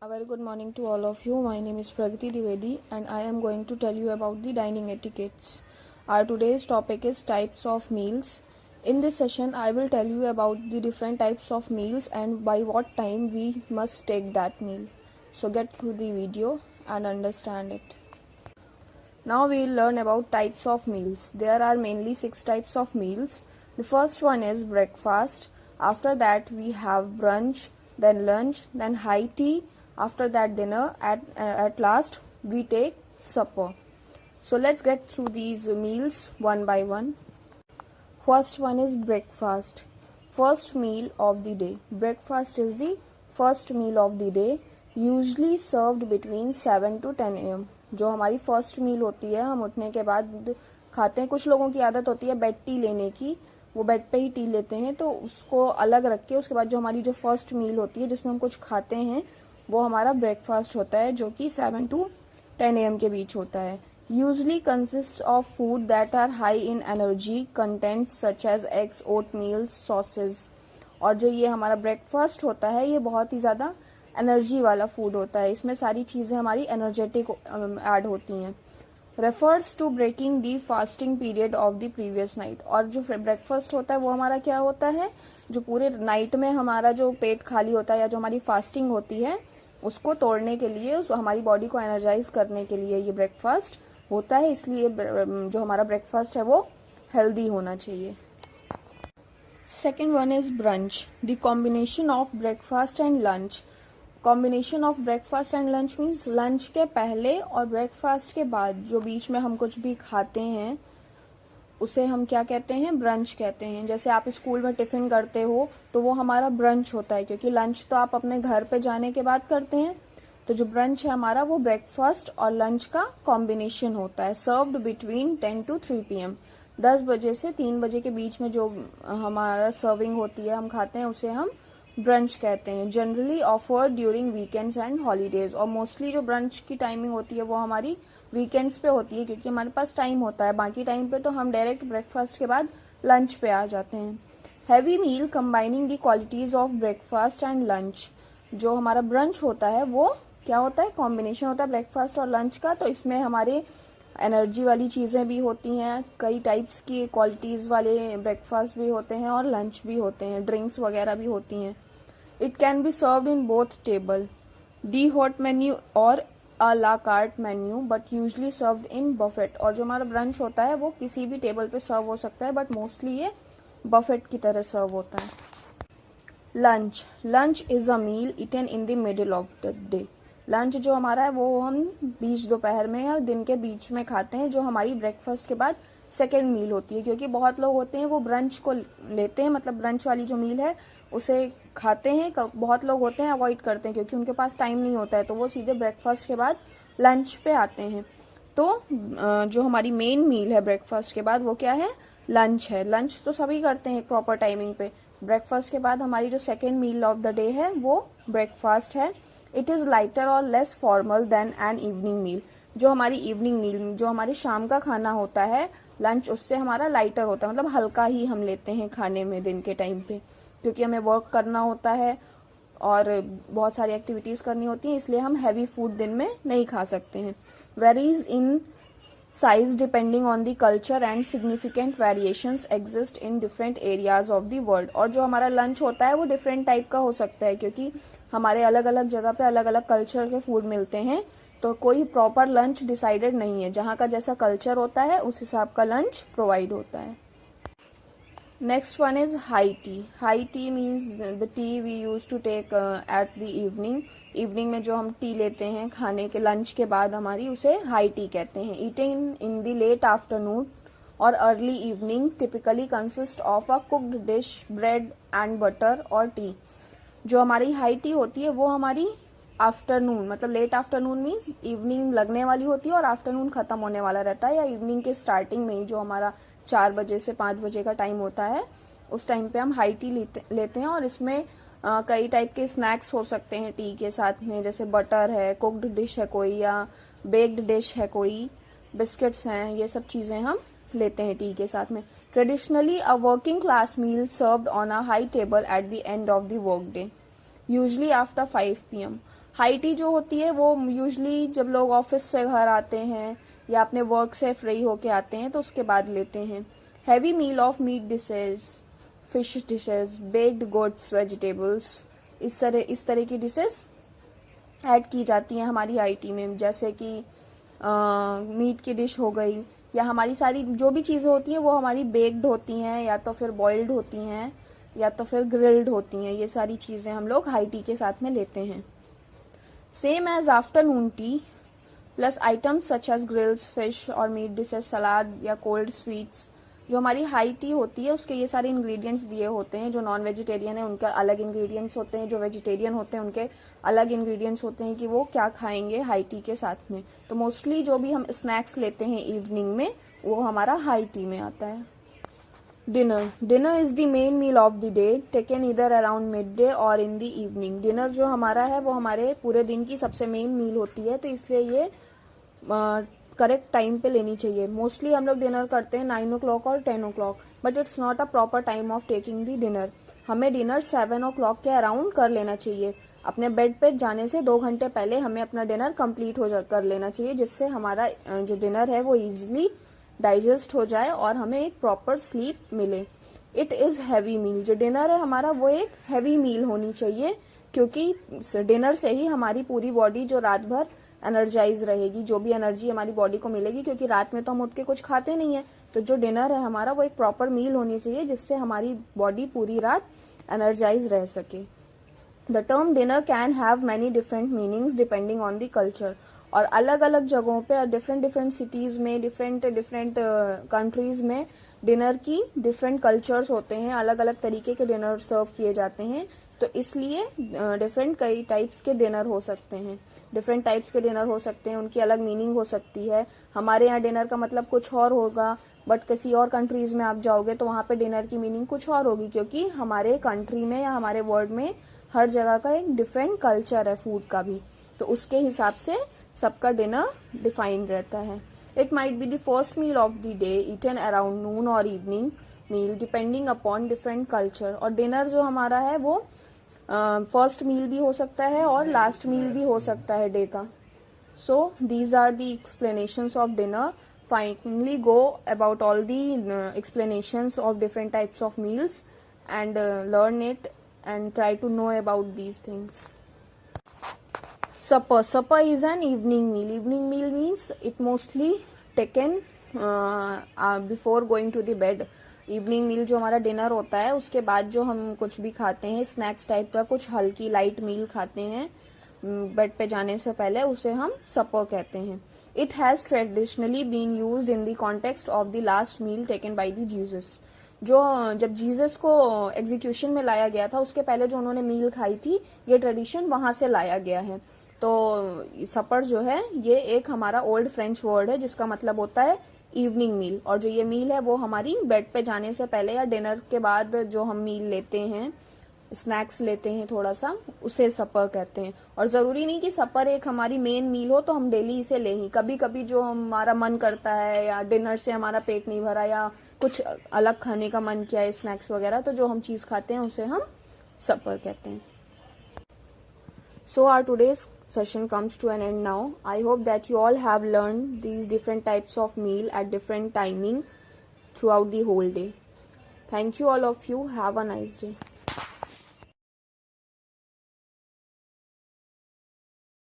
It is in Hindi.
A very good morning to all of you. My name is Pragati Dwivedi and I am going to tell you about the dining etiquettes. Our today's topic is types of meals. In this session, I will tell you about the different types of meals and by what time we must take that meal. So get through the video and understand it. Now we will learn about types of meals. There are mainly 6 types of meals. The first one is breakfast. After that we have brunch, then lunch, then high tea. After that dinner, at last we take supper. So let's get through these meals one by one. First one is breakfast. First meal of the day. Breakfast is the first meal of the day, usually served between 7 to 10 am. जो हमारी फर्स्ट मील होती है, हम उठने के बाद खाते हैं. कुछ लोगों की आदत होती है बेड टी लेने की, वो बेड पे ही टी लेते हैं, तो उसको अलग रख के उसके बाद जो हमारी जो फर्स्ट मील होती है जिसमें हम कुछ खाते हैं वो हमारा ब्रेकफास्ट होता है, जो कि 7 to 10 am के बीच होता है. Usually consist of food that are high in energy contents such as eggs, oat meals, sausage. और जो ये हमारा ब्रेकफास्ट होता है ये बहुत ही ज़्यादा एनर्जी वाला फूड होता है. इसमें सारी चीज़ें हमारी एनर्जेटिक ऐड होती हैं. Refers to breaking the fasting period of the previous night. और जो ब्रेकफास्ट होता है वो हमारा क्या होता है, जो पूरे नाइट में हमारा जो पेट खाली होता है या जो हमारी फास्टिंग होती है उसको तोड़ने के लिए, हमारी बॉडी को एनर्जाइज करने के लिए ये ब्रेकफास्ट होता है. इसलिए जो हमारा ब्रेकफास्ट है वो हेल्दी होना चाहिए. Second one is brunch. The combination of breakfast and lunch. Combination of breakfast and lunch means lunch के पहले और ब्रेकफास्ट के बाद जो बीच में हम कुछ भी खाते हैं उसे हम क्या कहते हैं, ब्रंच कहते हैं. जैसे आप स्कूल में टिफिन करते हो तो वो हमारा ब्रंच होता है, क्योंकि लंच तो आप अपने घर पे जाने के बाद करते हैं. तो जो ब्रंच है हमारा वो ब्रेकफास्ट और लंच का कॉम्बिनेशन होता है. Served between 10 to 3 PM. 10 बजे से 3 बजे के बीच में जो हमारा सर्विंग होती है, हम खाते हैं, उसे हम ब्रंच कहते हैं. Generally offered during weekends and holidays. और मोस्टली जो ब्रंच की टाइमिंग होती है वो हमारी वीकेंड्स पे होती है, क्योंकि हमारे पास टाइम होता है. बाकी टाइम पे तो हम डायरेक्ट ब्रेकफास्ट के बाद लंच पे आ जाते हैं. Heavy meal combining the qualities of breakfast and lunch. जो हमारा ब्रंच होता है वो क्या होता है, कॉम्बिनेशन होता है ब्रेकफास्ट और लंच का. तो इसमें हमारे एनर्जी वाली चीज़ें भी होती हैं, कई टाइप्स की क्वालिटीज़ वाले ब्रेकफास्ट भी होते हैं और लंच भी होते हैं, ड्रिंक्स वगैरह भी होती हैं. It can be served in both table, d'hote menu और a la carte menu, but usually served in buffet. और जो हमारा ब्रंच होता है वो किसी भी टेबल पे सर्व हो सकता है, बट मोस्टली ये बफेट की तरह सर्व होता है. Lunch. Lunch is a meal eaten in the middle of the day. Lunch जो हमारा है वो हम बीच दोपहर में या दिन के बीच में खाते हैं, जो हमारी ब्रेकफास्ट के बाद सेकेंड मील होती है. क्योंकि बहुत लोग होते हैं वो ब्रंच को लेते हैं, मतलब ब्रंच वाली जो मील है उसे खाते हैं. बहुत लोग होते हैं अवॉइड करते हैं क्योंकि उनके पास टाइम नहीं होता है, तो वो सीधे ब्रेकफास्ट के बाद लंच पे आते हैं. तो जो हमारी मेन मील है ब्रेकफास्ट के बाद वो क्या है, लंच है. लंच तो सभी करते हैं एक प्रॉपर टाइमिंग पे. ब्रेकफास्ट के बाद हमारी जो second meal of the day है वो ब्रेकफास्ट है. इट इज़ लाइटर और less formal than an evening meal. जो हमारी इवनिंग मील, जो हमारी शाम का खाना होता है लंच, उससे हमारा लाइटर होता है, मतलब हल्का ही हम लेते हैं खाने में दिन के टाइम पे, क्योंकि हमें वर्क करना होता है और बहुत सारी एक्टिविटीज़ करनी होती हैं, इसलिए हम हैवी फूड दिन में नहीं खा सकते हैं. Varies in size depending on the culture and significant variations exist in different areas of the world. और जो हमारा लंच होता है वो डिफरेंट टाइप का हो सकता है, क्योंकि हमारे अलग अलग जगह पे अलग अलग कल्चर के फूड मिलते हैं, तो कोई प्रॉपर लंच डिसाइडेड नहीं है. जहाँ का जैसा कल्चर होता है उस हिसाब का लंच प्रोवाइड होता है. Next one is high tea. High tea means the tea we used to take at the evening. Evening में जो हम टी लेते हैं खाने के लंच के बाद हमारी, उसे हाई टी कहते हैं. Eating in the late afternoon और early evening typically consist of a cooked dish, bread and butter और टी. जो हमारी हाई टी होती है वो हमारी आफ्टरनून, मतलब लेट आफ्टरनून मीन्स इवनिंग लगने वाली होती है और आफ्टरनून खत्म होने वाला रहता है, या इवनिंग के स्टार्टिंग में ही जो हमारा 4 बजे से 5 बजे का टाइम होता है उस टाइम पे हम हाई टी लेते हैं. और इसमें कई टाइप के स्नैक्स हो सकते हैं टी के साथ में, जैसे बटर है, कुक्ड डिश है कोई, या बेक्ड डिश है कोई, बिस्किट्स हैं, ये सब चीज़ें हम लेते हैं टी के साथ में. Traditionally a working class meal served on a high table at the end of the work day, usually after 5 PM. High tea जो होती है वो यूजुअली जब लोग ऑफिस से घर आते हैं या अपने वर्क से फ्री होके आते हैं तो उसके बाद लेते हैं। Heavy meal of meat dishes, fish dishes, baked goods, vegetables, इस तरह की डिशेज ऐड की जाती हैं हमारी हाई टी में, जैसे कि मीट की डिश हो गई, या हमारी सारी जो भी चीज़ें होती हैं वो हमारी बेक्ड होती हैं या तो फिर बॉइल्ड होती हैं या तो फिर ग्रिल्ड होती हैं। ये सारी चीज़ें हम लोग हाई टी के साथ में लेते हैं। Same as afternoon tea plus items such as grills, fish और मीट डिशेज, सलाद या कोल्ड स्वीट्स। जो हमारी हाई टी होती है उसके ये सारे इंग्रेडिएंट्स दिए होते हैं। जो नॉन वेजिटेरियन है उनका अलग इंग्रेडिएंट्स होते हैं, जो वेजिटेरियन होते हैं उनके अलग इंग्रेडिएंट्स होते हैं कि वो क्या खाएंगे हाई टी के साथ में। तो मोस्टली जो भी हम स्नैक्स लेते हैं इवनिंग में वो हमारा हाई टी में आता है। Dinner is the main meal of the day, taken इधर अराउंड मिड डे और इन द इवनिंग। डिनर जो हमारा है वो हमारे पूरे दिन की सबसे मेन मील होती है, तो इसलिए ये करेक्ट टाइम पे लेनी चाहिए। मोस्टली हम लोग डिनर करते हैं 9 o'clock और 10 o'clock, but it's not a proper time of taking the dinner. हमें डिनर 7 o'clock के अराउंड कर लेना चाहिए। अपने बेड पे जाने से 2 घंटे पहले हमें अपना डिनर कंप्लीट कर लेना चाहिए, जिससे हमारा जो डिनर है वो इजीली डाइजेस्ट हो जाए और हमें एक प्रॉपर स्लीप मिले। इट इज़ हैवी मील, जो डिनर है हमारा वो एक हैवी मील होनी चाहिए, क्योंकि डिनर से ही हमारी पूरी बॉडी जो रात भर एनर्जाइज रहेगी, जो भी एनर्जी हमारी बॉडी को मिलेगी, क्योंकि रात में तो हम उठ के कुछ खाते नहीं है। तो जो डिनर है हमारा वो एक प्रॉपर मील होनी चाहिए, जिससे हमारी बॉडी पूरी रात एनर्जाइज रह सके। The term dinner can have many different meanings depending on the culture. और अलग अलग जगहों पे, डिफरेंट सिटीज में, डिफरेंट कंट्रीज में डिनर की डिफरेंट कल्चर्स होते हैं, अलग अलग तरीके के डिनर सर्व किए जाते हैं। तो इसलिए डिफरेंट कई टाइप्स के डिनर हो सकते हैं, डिफरेंट टाइप्स के डिनर हो सकते हैं, उनकी अलग मीनिंग हो सकती है। हमारे यहाँ डिनर का मतलब कुछ और होगा, बट किसी और कंट्रीज में आप जाओगे तो वहाँ पे डिनर की मीनिंग कुछ और होगी, क्योंकि हमारे कंट्री में या हमारे वर्ल्ड में हर जगह का एक डिफरेंट कल्चर है फूड का भी, तो उसके हिसाब से सबका डिनर डिफाइंड रहता है। It might be the first meal of the day eaten around noon और evening meal depending upon different culture. और डिनर जो हमारा है वो फर्स्ट मील भी हो सकता है और लास्ट मील भी हो सकता है डे का। So these are the explanations of dinner. Finally go about all the explanations of different types of meals and learn it and try to know about these things. Supper is an evening meal. Evening meal means it mostly taken before going to the bed. Evening meal जो हमारा डिनर होता है उसके बाद जो हम कुछ भी खाते हैं स्नैक्स टाइप का, कुछ हल्की लाइट मील खाते हैं बेड पे जाने से पहले, उसे हम सपर कहते हैं। It has traditionally been used in the context of the last meal taken by the Jesus. जो जब जीसस को एग्जीक्यूशन में लाया गया था उसके पहले जो उन्होंने मील खाई थी, ये ट्रेडिशन वहां से लाया गया है। तो सपर जो है ये एक हमारा ओल्ड फ्रेंच वर्ड है जिसका मतलब होता है इवनिंग मील। और जो ये मील है वो हमारी बेड पे जाने से पहले या डिनर के बाद जो हम मील लेते हैं, स्नैक्स लेते हैं थोड़ा सा, उसे सपर कहते हैं। और ज़रूरी नहीं कि सपर एक हमारी मेन मील हो तो हम डेली इसे लें ही। कभी कभी जो हमारा मन करता है या डिनर से हमारा पेट नहीं भरा या कुछ अलग खाने का मन किया है, स्नैक्स वगैरह, तो जो हम चीज़ खाते हैं उसे हम सपर कहते हैं। So our today's session comes to an end now. I hope that you all have learned these different types of meal at different timing throughout the whole day. Thank you all of you. Have a nice day.